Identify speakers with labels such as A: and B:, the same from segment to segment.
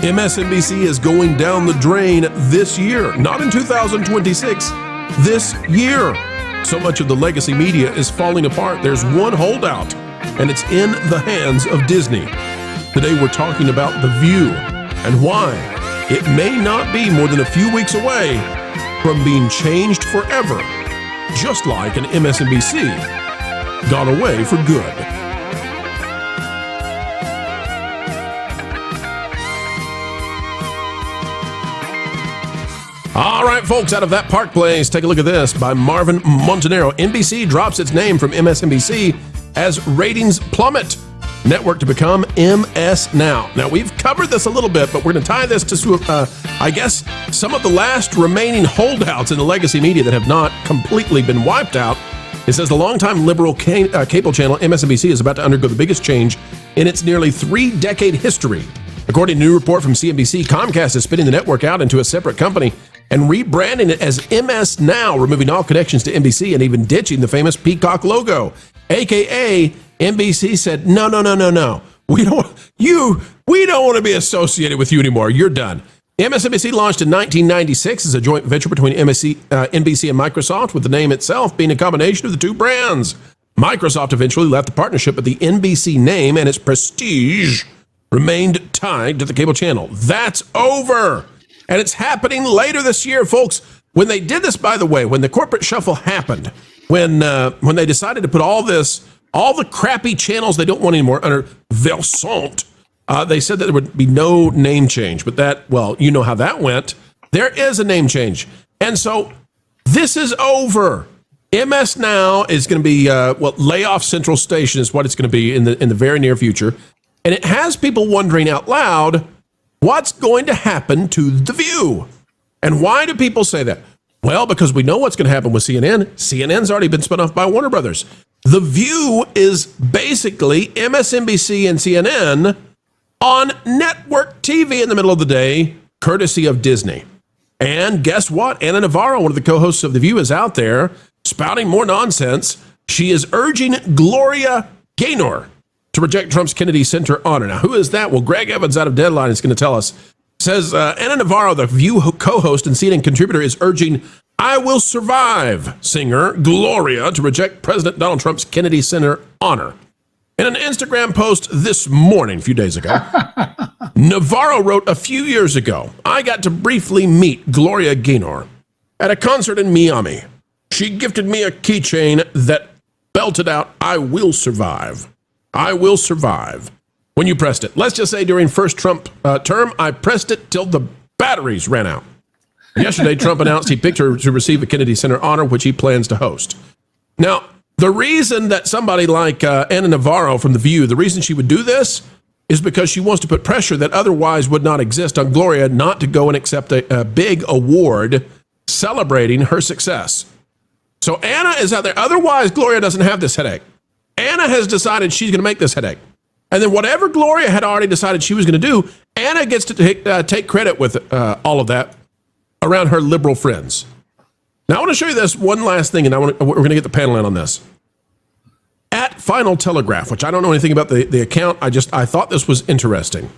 A: MSNBC is going down the drain this year, not in 2026, this year. So much of the legacy media is falling apart. There's one holdout, and it's in the hands of Disney. Today we're talking about The View and why it may not be more than a few weeks away from being changed forever, just like an MSNBC gone away for good. All right, folks, out of that Park Place, take a look at this by Marvin Montanaro. NBC drops its name from MSNBC as ratings plummet. Network to become MS Now. Now, we've covered this a little bit, but we're going to tie this to, I guess, some of the last remaining holdouts in the legacy media that have not completely been wiped out. It says the longtime liberal cable channel MSNBC is about to undergo the biggest change in its nearly 3-decade history. According to a new report from CNBC, Comcast is spinning the network out into a separate company and rebranding it as MS Now, removing all connections to NBC and even ditching the famous peacock logo. AKA, NBC said, no. We don't want to be associated with you anymore. You're done. MSNBC launched in 1996 as a joint venture between NBC and Microsoft, with the name itself being a combination of the two brands. Microsoft eventually left the partnership, but the NBC name and its prestige remained tied to the cable channel. That's over. And it's happening later this year, folks. When they did this, by the way, when the corporate shuffle happened, when they decided to put all the crappy channels they don't want anymore under Versant, they said that there would be no name change. But that, well, you know how that went. There is a name change. And so this is over. MS Now is going to be, Layoff Central Station is what it's going to be in the very near future. And it has people wondering out loud, what's going to happen to The View? And why do people say that? Well, because we know what's going to happen with CNN. CNN's already been spun off by Warner Brothers. The View is basically MSNBC and CNN on network TV in the middle of the day, courtesy of Disney. And guess what? Ana Navarro, one of the co-hosts of The View, is out there spouting more nonsense. She is urging Gloria Gaynor to reject Trump's Kennedy Center honor. Now, who is that? Well, Greg Evans out of Deadline is going to tell us. Says Ana Navarro, the View co-host and CNN contributor, is urging I Will Survive singer Gloria to reject President Donald Trump's Kennedy Center honor. In an Instagram post this morning, a few days ago, Navarro wrote, a few years ago, I got to briefly meet Gloria Gaynor at a concert in Miami. She gifted me a keychain that belted out, I will survive. I will survive. When you pressed it. Let's just say during first Trump term, I pressed it till the batteries ran out. Yesterday, Trump announced he picked her to receive a Kennedy Center honor, which he plans to host. Now, the reason that somebody like Ana Navarro from The View, the reason she would do this is because she wants to put pressure that otherwise would not exist on Gloria not to go and accept a big award celebrating her success. So Ana is out there. Otherwise, Gloria doesn't have this headache. Ana has decided she's going to make this headache. And then whatever Gloria had already decided she was going to do, Ana gets to take credit with all of that around her liberal friends. Now, I want to show you this one last thing, and we're going to get the panel in on this. At Final Telegraph, which I don't know anything about the account, I thought this was interesting.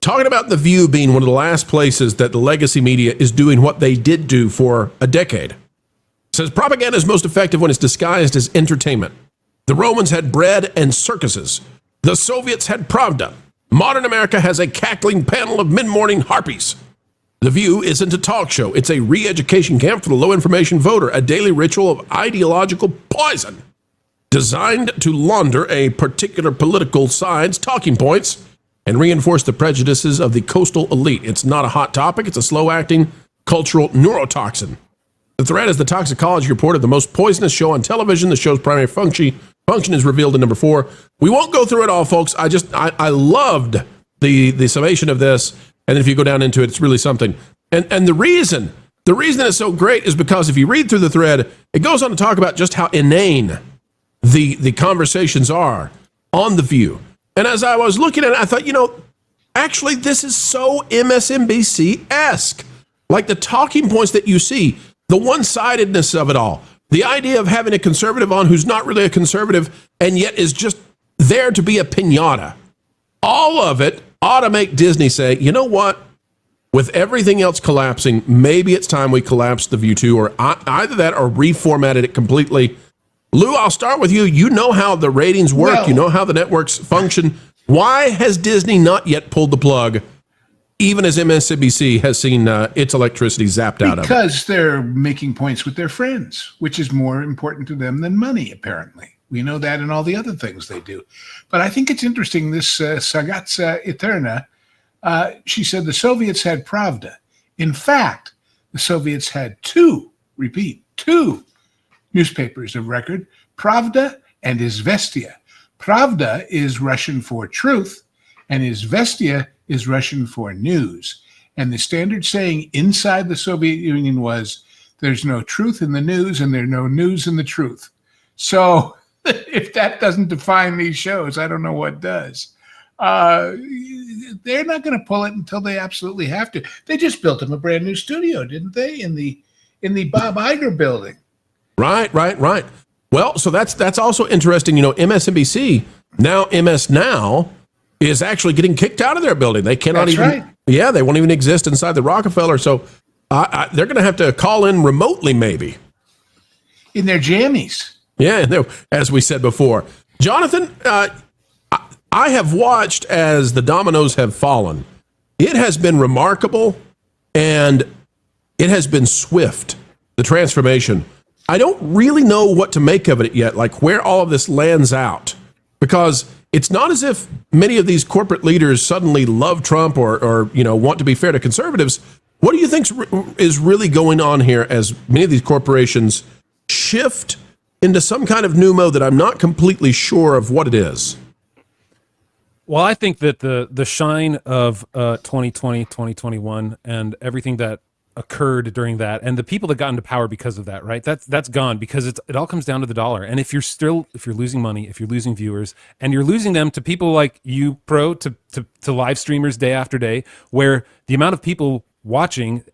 A: Talking about The View being one of the last places that the legacy media is doing what they did do for a decade. It says propaganda is most effective when it's disguised as entertainment. The Romans had bread and circuses. The Soviets had Pravda. Modern America has a cackling panel of mid-morning harpies. The View isn't a talk show. It's a re-education camp for the low-information voter, a daily ritual of ideological poison designed to launder a particular political side's talking points and reinforce the prejudices of the coastal elite. It's not a hot topic. It's a slow-acting cultural neurotoxin. The threat is the toxicology report of the most poisonous show on television. The show's primary function is revealed in number 4. We won't go through it all, folks. I loved the summation of this. And then if you go down into it, it's really something. And the reason it's so great is because if you read through the thread, it goes on to talk about just how inane the conversations are on The View. And as I was looking at it, I thought, actually, this is so MSNBC-esque. Like the talking points that you see, the one-sidedness of it all, the idea of having a conservative on who's not really a conservative and yet is just there to be a piñata. All of it ought to make Disney say, you know what? With everything else collapsing, maybe it's time we collapse The View 2, or either that or reformatted it completely. Lou, I'll start with you. You know how the ratings work.
B: Well,
A: you know how the networks function. Why has Disney not yet pulled the plug, even as MSNBC has seen its electricity zapped out of it?
B: Because they're making points with their friends, which is more important to them than money, apparently. We know that in all the other things they do. But I think it's interesting, this Sagazza Eterna, she said the Soviets had Pravda. In fact, the Soviets had two newspapers of record, Pravda and Izvestia. Pravda is Russian for truth, and Izvestia is Russian for news. And the standard saying inside the Soviet Union was, there's no truth in the news and there's no news in the truth. So if that doesn't define these shows, I don't know what does. They're not going to pull it until they absolutely have to. They just built them a brand new studio, didn't they? In the Bob Iger building. Right.
A: Well, so that's also interesting. You know, MSNBC, now MS Now, is actually getting kicked out of their building. They cannot Yeah, they won't even exist inside the Rockefeller. So they're going to have to call in remotely, maybe.
B: In their jammies.
A: Yeah, as we said before. Jonathan, I have watched as the dominoes have fallen. It has been remarkable, and it has been swift, the transformation. I don't really know what to make of it yet, like where all of this lands out, because it's not as if many of these corporate leaders suddenly love Trump or want to be fair to conservatives. What do you think is really going on here as many of these corporations shift into some kind of new mode that I'm not completely sure of what it is?
C: Well, I think that the shine of 2020, 2021, and everything that occurred during that, and the people that got into power because of that, right? That's gone, because it all comes down to the dollar. And if you're losing money, if you're losing viewers, and you're losing them to people like you, Pro, to live streamers day after day, where the amount of people watching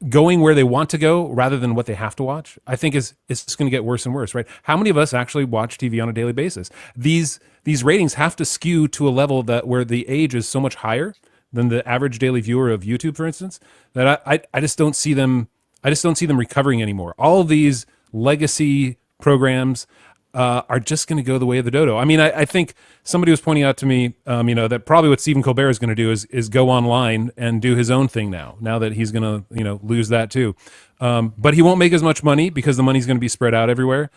C: going where they want to go rather than what they have to watch, I think it's just going to get worse and worse, right? How many of us actually watch TV on a daily basis? These ratings have to skew to a level that where the age is so much higher than the average daily viewer of YouTube, for instance, that I just don't see them. I just don't see them recovering anymore. All of these legacy programs are just going to go the way of the dodo. I mean, I think somebody was pointing out to me, that probably what Stephen Colbert is going to do is go online and do his own thing now that he's going to, lose that too. But he won't make as much money because the money's going to be spread out everywhere.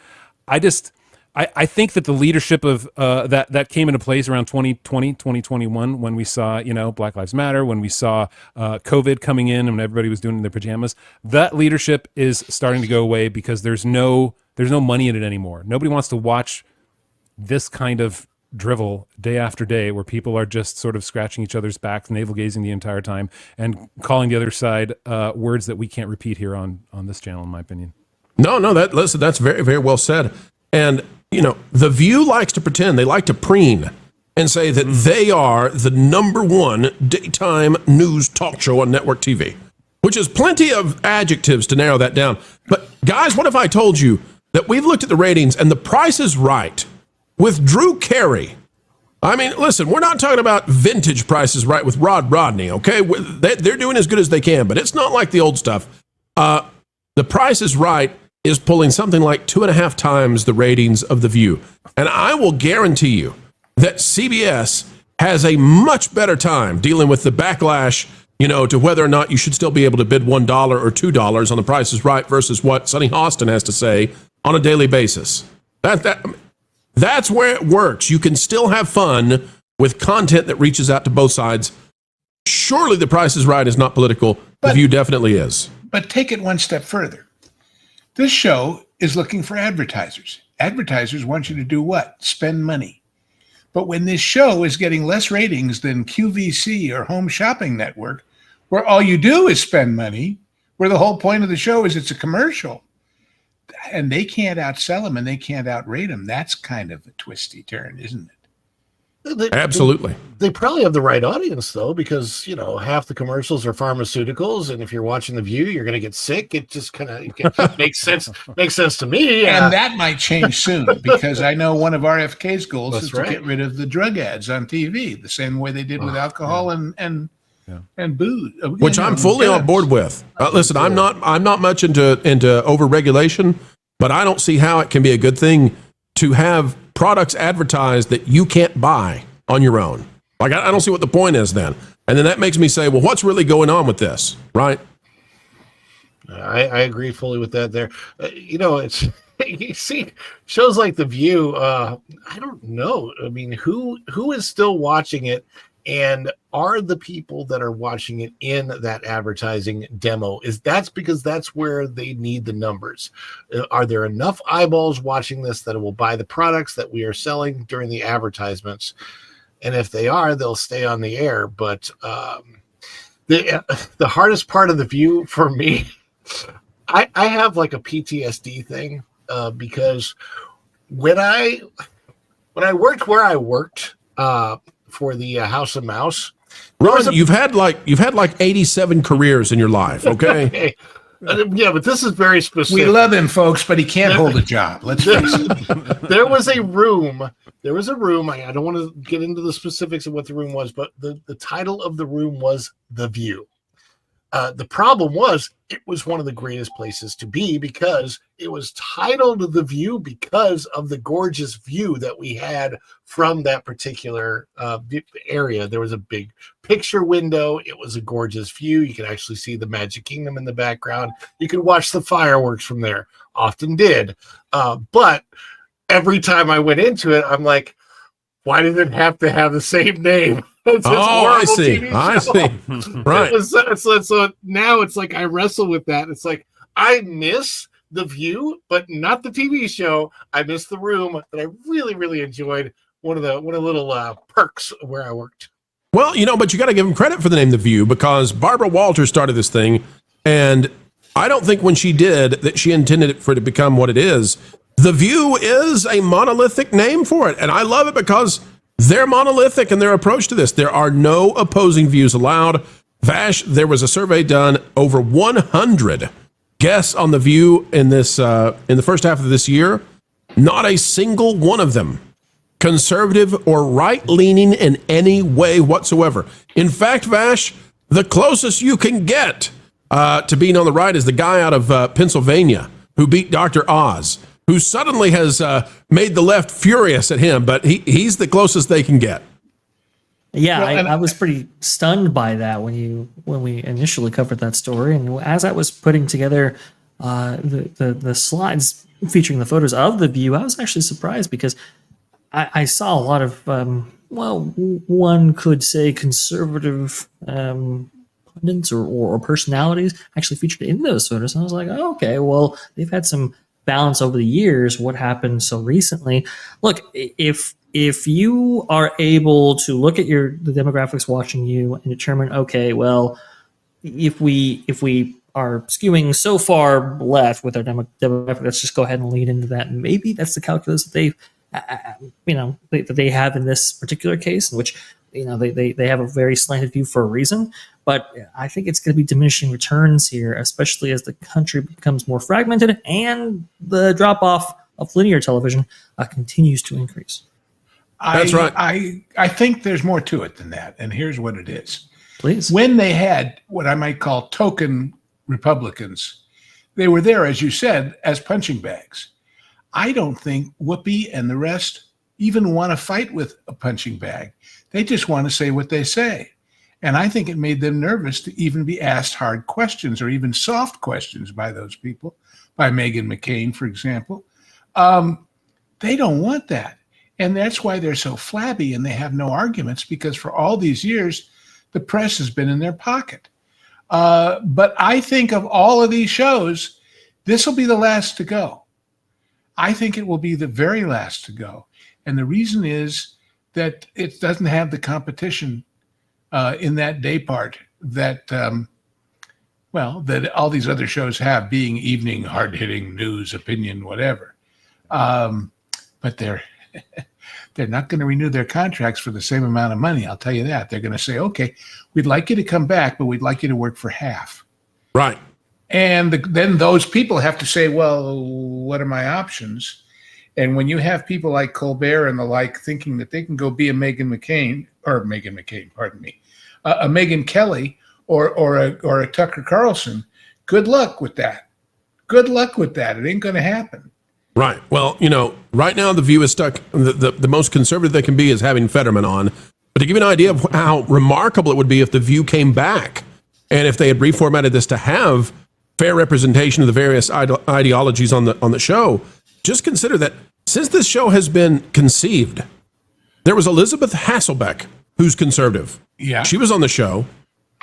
C: I think that the leadership of that came into place around 2020, 2021, when we saw, Black Lives Matter, when we saw COVID coming in and everybody was doing it in their pajamas, that leadership is starting to go away because there's no money in it anymore. Nobody wants to watch this kind of drivel day after day where people are just sort of scratching each other's backs, navel gazing the entire time, and calling the other side words that we can't repeat here on this channel, in my opinion.
A: No, that's very, very well said. And, The View likes to pretend, they like to preen and say that they are the #1 daytime news talk show on network TV, which is plenty of adjectives to narrow that down. But guys, what if I told you that we've looked at the ratings and The Price is Right with Drew Carey? I mean, listen, we're not talking about vintage Price is Right with Rod Rodney, okay? They're doing as good as they can, but it's not like the old stuff. The Price is Right is pulling something like 2.5 times the ratings of The View. And I will guarantee you that CBS has a much better time dealing with the backlash, to whether or not you should still be able to bid $1 or $2 on The Price is Right versus what Sonny Austin has to say on a daily basis. That's where it works. You can still have fun with content that reaches out to both sides. Surely The Price is Right is not political. The View definitely is.
B: But take it one step further. This show is looking for advertisers. Advertisers want you to do what? Spend money. But when this show is getting less ratings than QVC or Home Shopping Network, where all you do is spend money, where the whole point of the show is it's a commercial, and they can't outsell them and they can't outrate them, that's kind of a twisty turn, isn't it?
A: Absolutely.
D: They probably have the right audience though, because half the commercials are pharmaceuticals, and if you're watching The View, you're going to get sick. It just kind of makes sense. Makes sense to me.
B: And that might change soon, because I know one of RFK's goals is
D: right.
B: to get rid of the drug ads on TV, the same way they did with alcohol and booze,
A: which I'm fully on board with. Listen, I'm not much into overregulation, but I don't see how it can be a good thing to have products advertised that you can't buy on your own. Like, I don't see what the point is then. And then that makes me say, well, what's really going on with this, right?
D: I agree fully with that there. It's you see shows like The View. I don't know. I mean, who is still watching it? And are the people that are watching it in that advertising demo? That's because that's where they need the numbers. Are there enough eyeballs watching this that will buy the products that we are selling during the advertisements? And if they are, they'll stay on the air. But the hardest part of The View for me, I have like a PTSD thing because when I worked where I worked. For the House of Mouse,
A: Ron, you've had like 87 careers in your life. Okay.
D: Yeah, but this is very specific.
B: We love him, folks, but he can't hold a job. Let's face it.
D: There was a room. I don't want to get into the specifics of what the room was, but the title of the room was The View. The problem was it was one of the greatest places to be because it was titled The View because of the gorgeous view that we had from that particular area. There was a big picture window. It was a gorgeous view. You could actually see the Magic Kingdom in the background. You could watch the fireworks from there. Often did. But every time I went into it, I'm like, why did it have to have the same name?
A: I see. Right.
D: So now it's like I wrestle with that. It's like I miss The View, but not the TV show. I miss the room that I really, really enjoyed. One of the little perks where I worked.
A: Well, but you got to give him credit for the name The View, because Barbara Walters started this thing, and I don't think when she did that she intended it for it to become what it is. The View is a monolithic name for it, and I love it because they're monolithic in their approach to this. There are no opposing views allowed. Vash, there was a survey done, over 100 guests on The View in this in the first half of this year. Not a single one of them conservative or right-leaning in any way whatsoever. In fact, Vash, the closest you can get to being on the right is the guy out of Pennsylvania who beat Dr. Oz, who suddenly has made the left furious at him, but he's the closest they can get.
E: Yeah, I was pretty stunned by that when we initially covered that story, and as I was putting together the slides featuring the photos of The View, I was actually surprised because I saw a lot of one could say conservative pundits or personalities actually featured in those photos, and I was like, oh, okay, well, they've had some balance over the years. What happened so recently? Look, if you are able to look at the demographics watching you and determine, okay, well, if we are skewing so far left with our demographic, let's just go ahead and lead into that. Maybe that's the calculus that they have in this particular case, in which they have a very slanted view for a reason. But I think it's going to be diminishing returns here, especially as the country becomes more fragmented and the drop-off of linear television continues to increase.
A: That's right.
B: I think there's more to it than that, and here's what it is.
E: Please.
B: When they had what I might call token Republicans, they were there, as you said, as punching bags. I don't think Whoopi and the rest even want to fight with a punching bag. They just want to say what they say. And I think it made them nervous to even be asked hard questions or even soft questions by those people, by Meghan McCain, for example. They don't want that. And that's why they're so flabby and they have no arguments, because for all these years, the press has been in their pocket. But I think of all of these shows, this will be the last to go. I think it will be the very last to go. And the reason is that it doesn't have the competition in that day part that, that all these other shows have, being evening, hard-hitting news, opinion, whatever. But they're not going to renew their contracts for the same amount of money. I'll tell you that. They're going to say, okay, we'd like you to come back, but we'd like you to work for half.
A: Right.
B: And then those people have to say, well, what are my options? And when you have people like Colbert and the like thinking that they can go be a Meghan Kelly or a Tucker Carlson, good luck with that. Good luck with that. It ain't going to happen.
A: Right. Well, right now the View is stuck. The most conservative they can be is having Fetterman on. But to give you an idea of how remarkable it would be if the View came back and if they had reformatted this to have fair representation of the various ideologies on the show, just consider that since this show has been conceived, there was Elizabeth Hasselbeck, who's conservative.
B: Yeah.
A: She was on the show.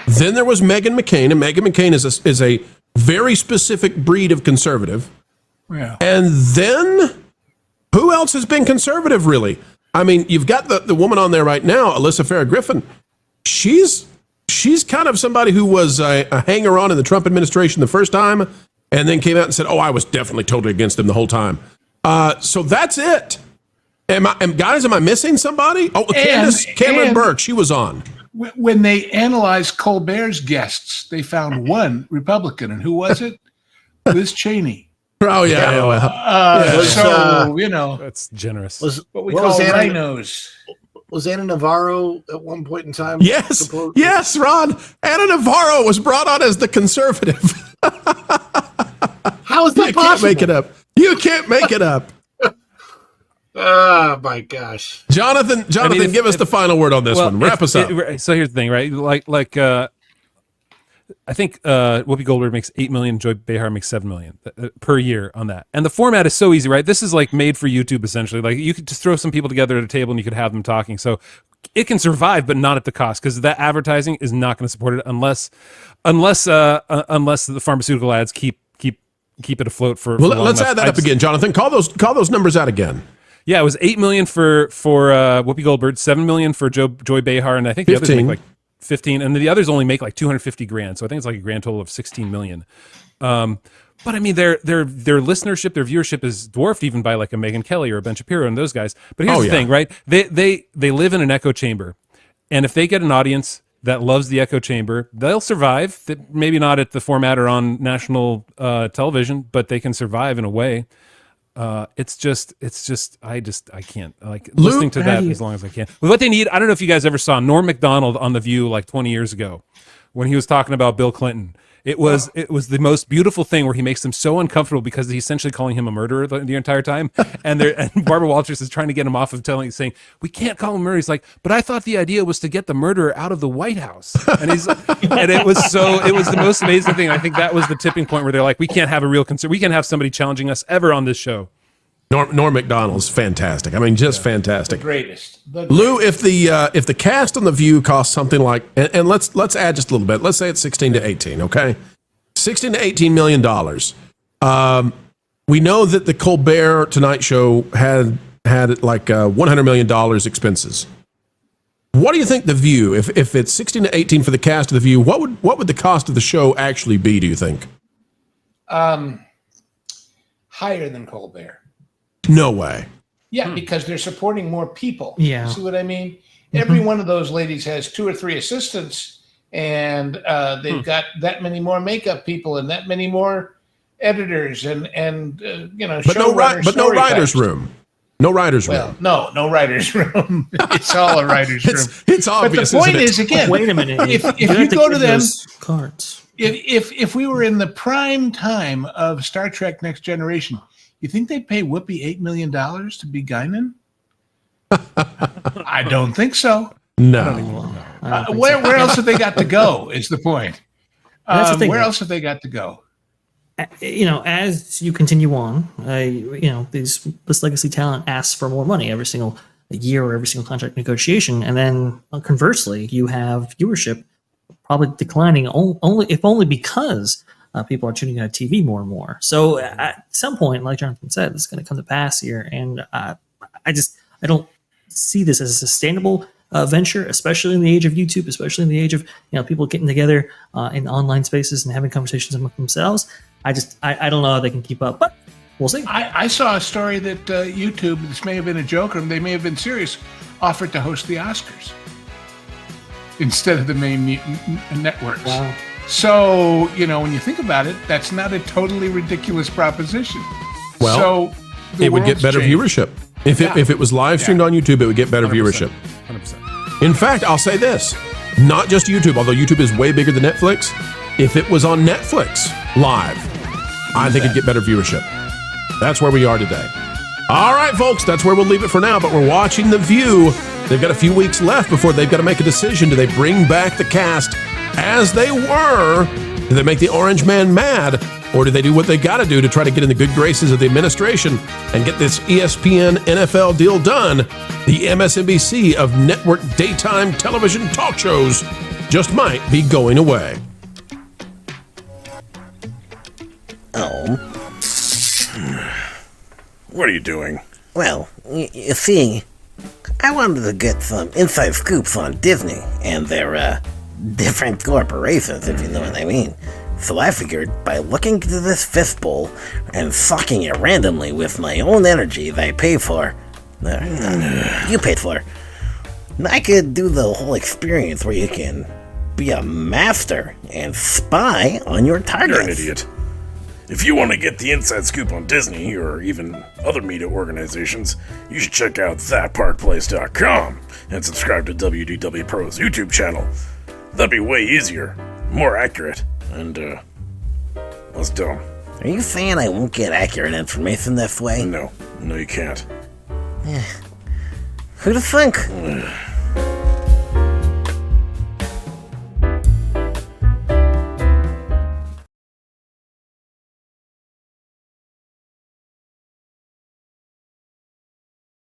A: Then there was Meghan McCain, and Meghan McCain is a very specific breed of conservative.
B: Yeah.
A: And then who else has been conservative, really? I mean, you've got the woman on there right now, Alyssa Farah Griffin. She's kind of somebody who was a hanger-on in the Trump administration the first time and then came out and said, oh, I was definitely totally against him the whole time. So that's it. Am I missing somebody? Oh, Cameron Burke, she was on.
B: When they analyzed Colbert's guests, they found one Republican. And who was it? Liz Cheney.
A: Oh, yeah.
C: That's generous.
B: What we call rhinos.
D: Was Anna Navarro at one point in time?
A: Yes, Ron. Anna Navarro was brought on as the conservative.
D: How is that possible?
A: You can't make it up. You can't make it up.
D: Oh my gosh,
A: Jonathan, give us the final word on this one. Wrap us up.
C: So here's the thing, right? I think Whoopi Goldberg makes $8 million, Joy Behar makes $7 million per year on that. And the format is so easy, right? This is like made for YouTube, essentially. Like you could just throw some people together at a table and you could have them talking. So it can survive, but not at the cost, because that advertising is not going to support it unless the pharmaceutical ads keep it afloat for. Well,
A: let's add that up again, Jonathan. Call those numbers out again.
C: Yeah, it was $8 million for Whoopi Goldberg, $7 million for Joy Behar, and I think
A: 15.
C: The others make like 15, and the others only make like $250,000. So I think it's like a grand total of $16 million. But I mean, their listenership, their viewership is dwarfed even by like a Megyn Kelly or a Ben Shapiro and those guys. But here's the thing, right? They live in an echo chamber, and if they get an audience that loves the echo chamber, they'll survive. Maybe not at the format or on national television, but they can survive in a way. I can't listening to that as long as I can. What they need, I don't know if you guys ever saw Norm Macdonald on The View like 20 years ago when he was talking about Bill Clinton. It was the most beautiful thing where he makes them so uncomfortable because he's essentially calling him a murderer the entire time. And Barbara Walters is trying to get him off of saying, we can't call him murderer. He's like, but I thought the idea was to get the murderer out of the White House. And it was the most amazing thing. I think that was the tipping point where they're like, we can't have a real concern. We can't have somebody challenging us ever on this show.
A: Norm Macdonald's fantastic. I mean, just fantastic.
B: The greatest.
A: Lou, if the cast on The View costs something like, and let's add just a little bit. Let's say it's 16 to 18. Okay, 16 to 18 million dollars. We know that the Colbert Tonight Show had like $100 million expenses. What do you think The View, if it's 16 to 18 for the cast of The View, what would the cost of the show actually be? Do you think?
B: Higher than Colbert.
A: No way.
B: Yeah, because they're supporting more people.
E: Yeah.
B: See what I mean? Every one of those ladies has 2 or 3 assistants, and they've got that many more makeup people and that many more editors and
A: but no writer's room. No writer's room.
B: No writer's room. It's all a writer's room.
A: It's obvious.
B: But the point is, again,
E: wait a minute.
B: If you go to them,
E: cards.
B: If we were in the prime time of Star Trek Next Generation, you think they'd pay Whoopi $8 million to be Guinan? I don't think so.
A: No.
B: Where else have they got to go? Is the point.
E: That's the thing,
B: where else have they got to go?
E: As you continue on, this legacy talent asks for more money every single year or every single contract negotiation, and then conversely, you have viewership probably declining only because people are tuning out TV more and more. So at some point, like Jonathan said, it's going to come to pass here, and I don't see this as a sustainable venture, especially in the age of YouTube, especially in the age of people getting together in online spaces and having conversations among themselves. I don't know how they can keep up, but we'll see.
B: I saw a story that YouTube, this may have been a joke or they may have been serious, offered to host the Oscars instead of the main networks.
E: Wow.
B: So, when you think about it, that's not a totally ridiculous proposition.
A: Well,
B: so
A: it would get better viewership. If it was live streamed on YouTube, it would get better
C: 100%.
A: viewership.
C: 100%.
A: In fact, I'll say this, not just YouTube, although YouTube is way bigger than Netflix. If it was on Netflix live, I think it'd get better viewership. That's where we are today. All right, folks, that's where we'll leave it for now, but we're watching The View. They've got a few weeks left before they've got to make a decision. Do they bring back the cast as they were? Do they make the Orange Man mad? Or do they do what they got to do to try to get in the good graces of the administration and get this ESPN NFL deal done? The MSNBC of network daytime television talk shows just might be going away.
F: Oh.
G: What are you doing?
F: Well, you see, I wanted to get some inside scoops on Disney and their different corporations, if you know what I mean. So I figured by looking into this fistbowl and sucking it randomly with my own energy that I pay for, you paid for, I could do the whole experience where you can be a master and spy on your targets.
G: You're an idiot. If you want to get the inside scoop on Disney or even other media organizations, you should check out thatparkplace.com and subscribe to WDW Pro's YouTube channel. That'd be way easier, more accurate, and less dumb.
F: Are you saying I won't get accurate information this way?
G: No, you can't.
F: Who'd have think?